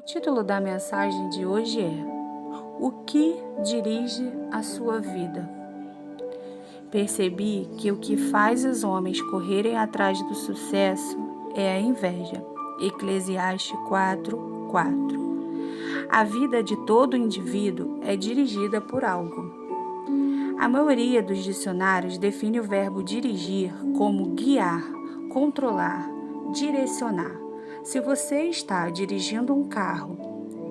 O título da mensagem de hoje é: O que dirige a sua vida? Percebi que o que faz os homens correrem atrás do sucesso é a inveja. Eclesiastes 4:4. A vida de todo indivíduo é dirigida por algo. A maioria dos dicionários define o verbo dirigir como guiar, controlar, direcionar. Se você está dirigindo um carro,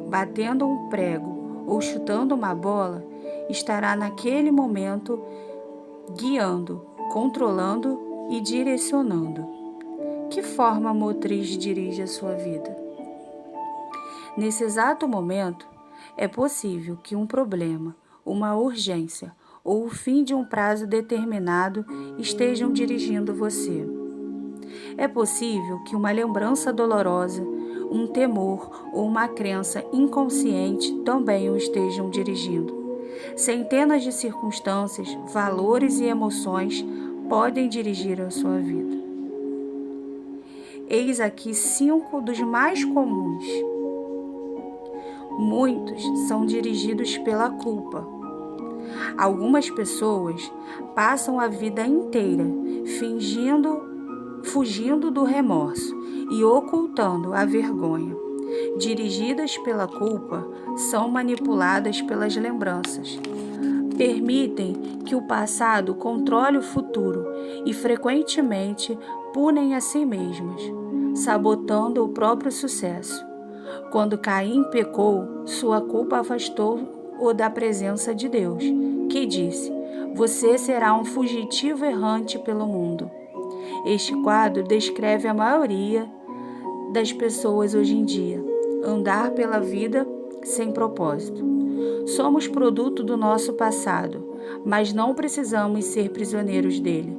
batendo um prego ou chutando uma bola, estará naquele momento guiando, controlando e direcionando. Que forma motriz dirige a sua vida? Nesse exato momento, é possível que um problema, uma urgência ou o fim de um prazo determinado estejam dirigindo você. É possível que uma lembrança dolorosa, um temor ou uma crença inconsciente também o estejam dirigindo. Centenas de circunstâncias, valores e emoções podem dirigir a sua vida. Eis aqui 5 dos mais comuns. Muitos são dirigidos pela culpa. Algumas pessoas passam a vida inteira fugindo do remorso e ocultando a vergonha. Dirigidas pela culpa, são manipuladas pelas lembranças. Permitem que o passado controle o futuro e frequentemente punem a si mesmas, sabotando o próprio sucesso. Quando Caim pecou, sua culpa afastou-o da presença de Deus, que disse: "Você será um fugitivo errante pelo mundo." Este quadro descreve a maioria das pessoas hoje em dia: andar pela vida sem propósito. Somos produto do nosso passado, mas não precisamos ser prisioneiros dele.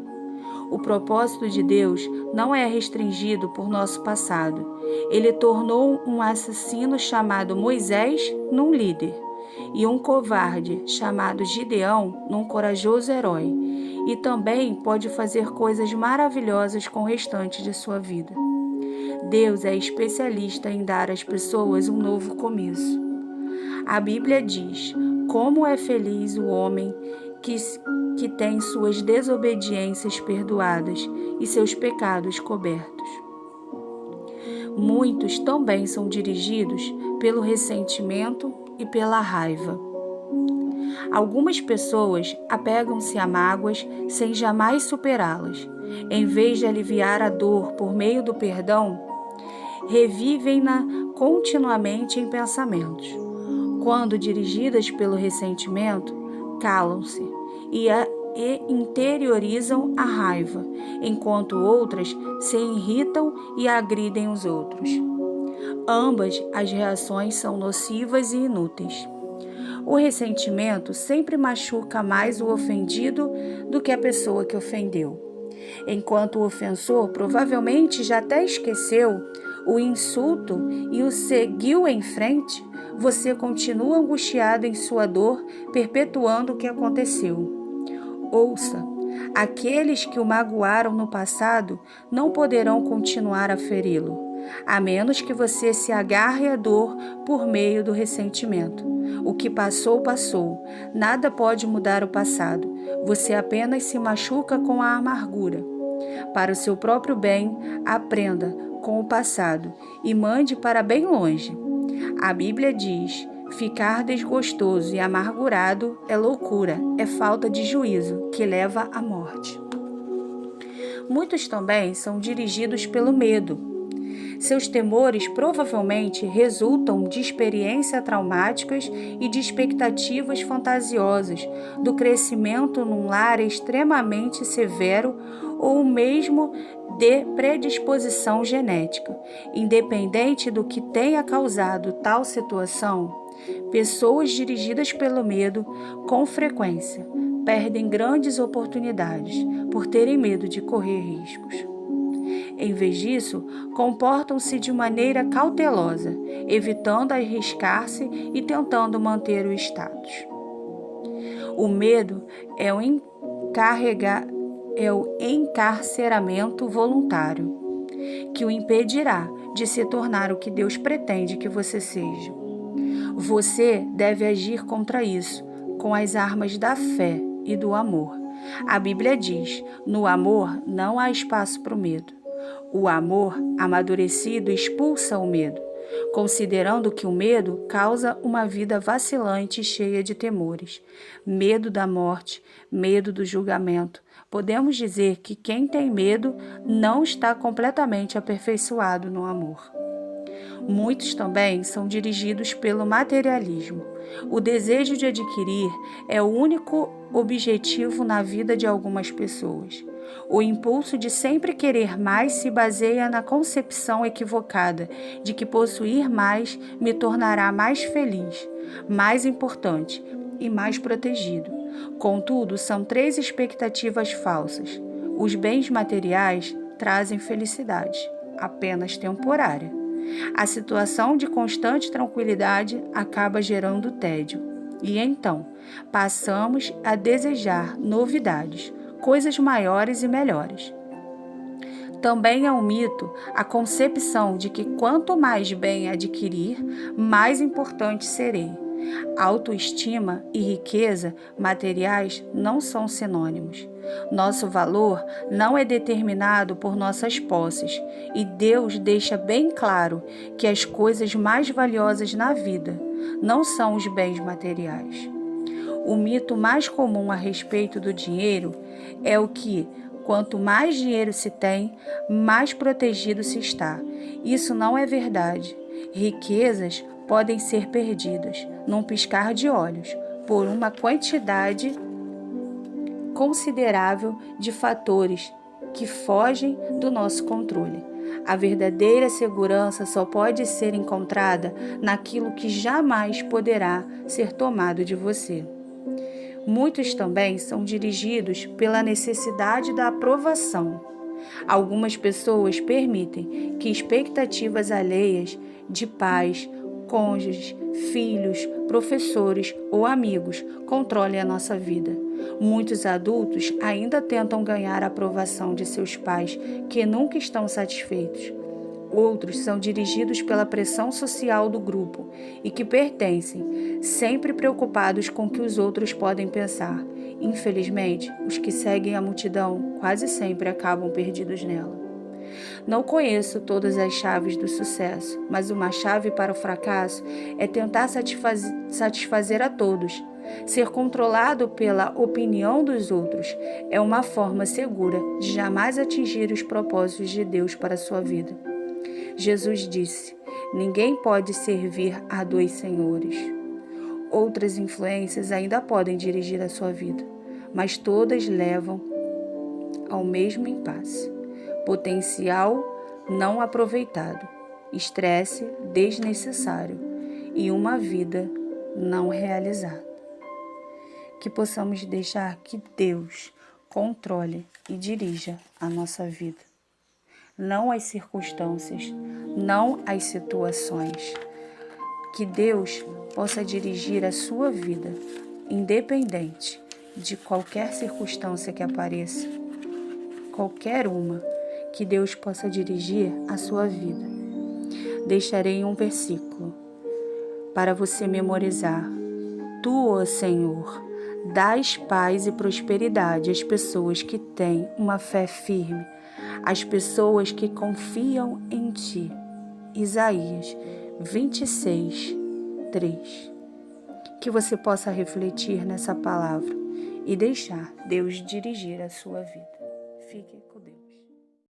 O propósito de Deus não é restringido por nosso passado. Ele tornou um assassino chamado Moisés num líder e um covarde chamado Gideão num corajoso herói, e também pode fazer coisas maravilhosas com o restante de sua vida. Deus é especialista em dar às pessoas um novo começo. A Bíblia diz: como é feliz o homem que tem suas desobediências perdoadas e seus pecados cobertos. Muitos também são dirigidos pelo ressentimento e pela raiva. Algumas pessoas apegam-se a mágoas sem jamais superá-las. Em vez de aliviar a dor por meio do perdão, revivem-na continuamente em pensamentos. Quando dirigidas pelo ressentimento, calam-se e interiorizam a raiva, enquanto outras se irritam e agridem os outros. Ambas as reações são nocivas e inúteis. O ressentimento sempre machuca mais o ofendido do que a pessoa que ofendeu. Enquanto o ofensor provavelmente já até esqueceu o insulto e o seguiu em frente, você continua angustiado em sua dor, perpetuando o que aconteceu. Ouça: aqueles que o magoaram no passado não poderão continuar a feri-lo, a menos que você se agarre à dor por meio do ressentimento. O que passou, passou. Nada pode mudar o passado. Você apenas se machuca com a amargura. Para o seu próprio bem, aprenda com o passado e mande para bem longe. A Bíblia diz: ficar desgostoso e amargurado é loucura, é falta de juízo que leva à morte. Muitos também são dirigidos pelo medo. Seus temores provavelmente resultam de experiências traumáticas e de expectativas fantasiosas, do crescimento num lar extremamente severo ou mesmo de predisposição genética. Independente do que tenha causado tal situação, pessoas dirigidas pelo medo, com frequência, perdem grandes oportunidades por terem medo de correr riscos. Em vez disso, comportam-se de maneira cautelosa, evitando arriscar-se e tentando manter o status. O medo é o encarceramento voluntário, que o impedirá de se tornar o que Deus pretende que você seja. Você deve agir contra isso com as armas da fé e do amor. A Bíblia diz: no amor não há espaço para o medo. O amor amadurecido expulsa o medo, considerando que o medo causa uma vida vacilante e cheia de temores. Medo da morte, medo do julgamento. Podemos dizer que quem tem medo não está completamente aperfeiçoado no amor. Muitos também são dirigidos pelo materialismo. O desejo de adquirir é o único objetivo na vida de algumas pessoas. O impulso de sempre querer mais se baseia na concepção equivocada de que possuir mais me tornará mais feliz, mais importante e mais protegido. Contudo, são 3 expectativas falsas. Os bens materiais trazem felicidade, apenas temporária. A situação de constante tranquilidade acaba gerando tédio. E então, passamos a desejar novidades, coisas maiores e melhores. Também é um mito a concepção de que quanto mais bem adquirir, mais importante serei. Autoestima e riqueza materiais não são sinônimos. Nosso valor não é determinado por nossas posses, e Deus deixa bem claro que as coisas mais valiosas na vida não são os bens materiais. O mito mais comum a respeito do dinheiro é o que, quanto mais dinheiro se tem, mais protegido se está. Isso não é verdade. Riquezas podem ser perdidas, num piscar de olhos, por uma quantidade considerável de fatores que fogem do nosso controle. A verdadeira segurança só pode ser encontrada naquilo que jamais poderá ser tomado de você. Muitos também são dirigidos pela necessidade da aprovação. Algumas pessoas permitem que expectativas alheias de pais, cônjuges, filhos, professores ou amigos controlem a nossa vida. Muitos adultos ainda tentam ganhar a aprovação de seus pais, que nunca estão satisfeitos. Outros são dirigidos pela pressão social do grupo e que pertencem, sempre preocupados com o que os outros podem pensar. Infelizmente, os que seguem a multidão quase sempre acabam perdidos nela. Não conheço todas as chaves do sucesso, mas uma chave para o fracasso é tentar satisfazer a todos. Ser controlado pela opinião dos outros é uma forma segura de jamais atingir os propósitos de Deus para a sua vida. Jesus disse: ninguém pode servir a 2 senhores. Outras influências ainda podem dirigir a sua vida, mas todas levam ao mesmo impasse. Potencial não aproveitado, estresse desnecessário e uma vida não realizada. Que possamos deixar que Deus controle e dirija a nossa vida. Não as circunstâncias, não as situações. Que Deus possa dirigir a sua vida, independente de qualquer circunstância que apareça, qualquer uma, que Deus possa dirigir a sua vida. Deixarei um versículo para você memorizar. Tu, ó Senhor, dás paz e prosperidade às pessoas que têm uma fé firme, às pessoas que confiam em Ti. Isaías 26, 3. Que você possa refletir nessa palavra e deixar Deus dirigir a sua vida. Fique com Deus.